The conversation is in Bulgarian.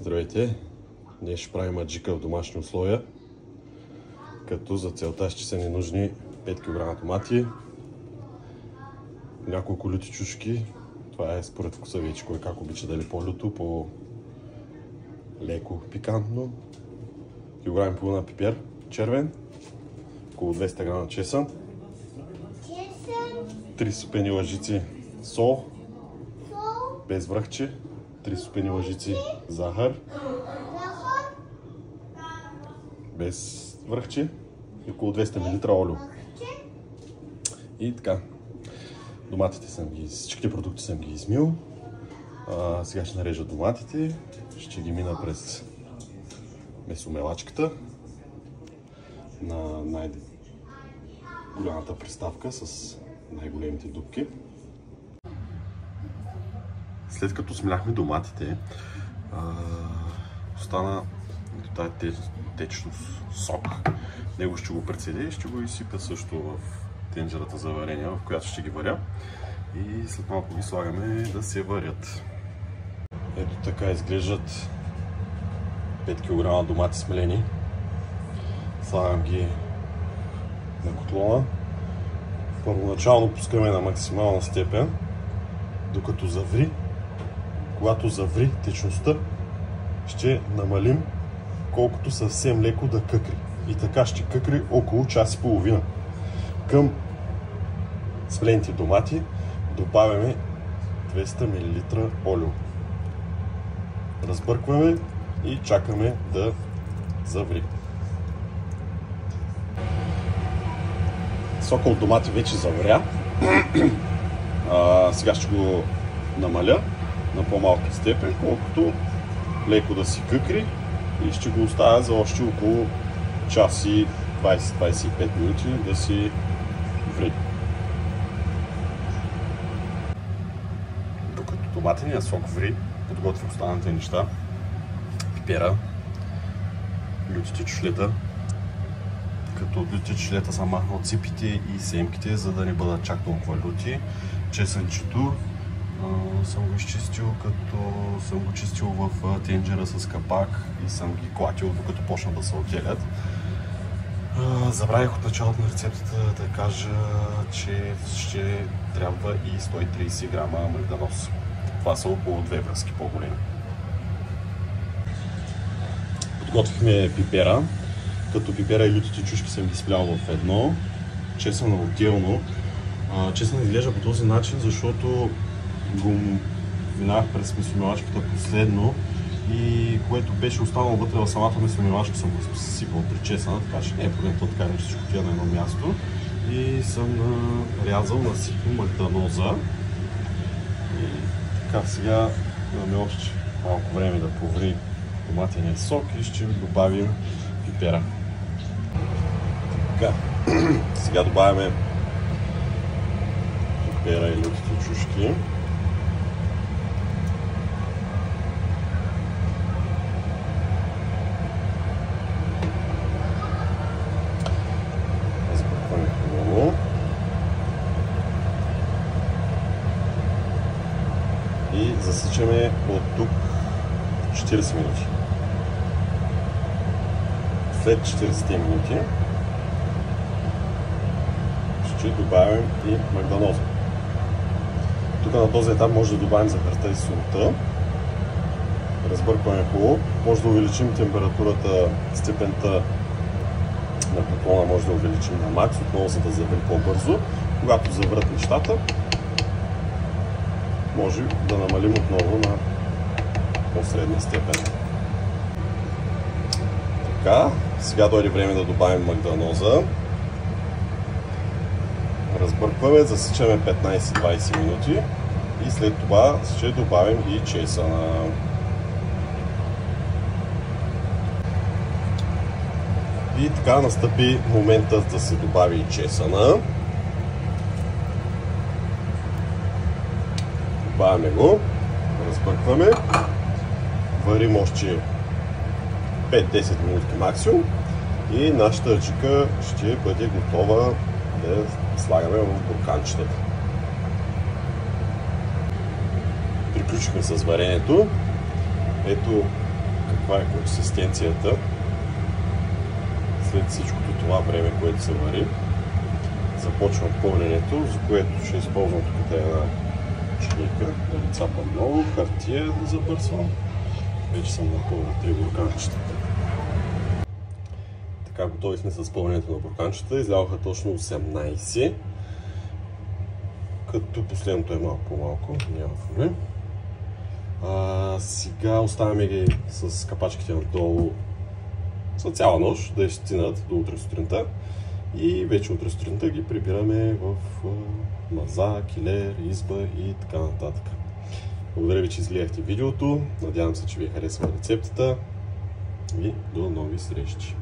Здравейте! Днес ще правим аджика в домашни условия, като за целта ще са ни нужни 5 кг томати, няколко люти чушки. Това е според вкуса вече, кой как обича, дали по-люто, по-леко пикантно. Килограм и половина пипер червен, около 200 грама чесън, 3 супени лъжици сол, без връхче, 3 супени лъжици захар, без връхче и около 200 мл олио. И така, доматите всичките продукти съм ги измил. Сега ще нарежа доматите, ще ги мина през месомелачката на най-голямата приставка с най-големите дупки. След като смиляхме доматите, остана тази течност сок. Него ще го прецедя и ще го изсипя също в тенджерата за варение, в която ще ги варя. И след малко ги слагаме да се варят. Ето така изглеждат 5 кг домати смелени. Слагам ги на котлона. Първоначално пускаме на максимална степен, докато заври. Когато заври течността, ще намалим колкото съвсем леко да къкри. И така ще къкри около час и половина. Към смелените домати добавяме 200 мл олио. Разбъркваме и чакаме да заври. Сока от домати вече завря. Сега ще го намаля на по-малка степен, колкото леко да си къкри, и ще го оставя за още около час и 20-25 минути да си ври. Докато доматеният сок ври, подготвих останалите неща: пипера, лютите чушлета. Като от лютите чушлета съм махнал ципите и семките, за да не бъдат чак толкова люти. Чесънчето съм го изчистил, като съм го чистил в тенджера с капак и съм ги клатил, докато почна да се отделят. Забравих от началото на рецептата да кажа, че ще трябва и 130 грама магданоз. Това са около 2 връзки по-големи. Подготвихме пипера, като пипера и лютите чушки съм ги сплял в едно, чесъна отделно. Чесън изглежда по този начин, защото го минах през месомилачката последно и което беше останало вътре в самата месомилачка съм го сипал при чесъна, така че не е проблем, така не всичко тия на едно място. И съм нарязал на ситно магданоза. И така, сега имаме още малко време да поври томатения сок и ще добавим пипера. Така, сега добавяме пипера и лютите чушки. И засичаме от тук 40 минути. След 40 минути ще добавим и магданоза. Тук на този етап може да добавим захарта и солта. Разбъркваме хубаво. Може да увеличим температурата, степента на котлона може да увеличим на макс, отново за да заври по-бързо. Когато заврат нещата, може да намалим отново на по-средна степен. Така, сега дойде време да добавим магданоза. Разбъркваме, засичаме 15-20 минути и след това ще добавим и чесъна. И така настъпи моментът да се добави и чесъна. Добавяме го, разбъркваме, варим още 5-10 минути максимум и нашата аджика ще бъде готова да слагаме в бурканчетата. Приключихме с варенето. Ето каква е консистенцията след всичкото това време, което се вари. Започвам пълненето, за което ще използвам тук една чуйка, да не цапам много, хартия да забърсвам. Вече съм напълнил 3 бурканчета. Така, готови сме с пълнението на бурканчета. Излязоха точно 18. Като последното е малко по-малко, няма проблем. Сега оставяме ги с капачките надолу за цяла нощ, да изстинат до утре сутринта. И вече утре сутринта ги прибираме в маза, килер, изба и така нататък. Благодаря ви, че изгледахте видеото. Надявам се, че ви е харесала рецептата и до нови срещи!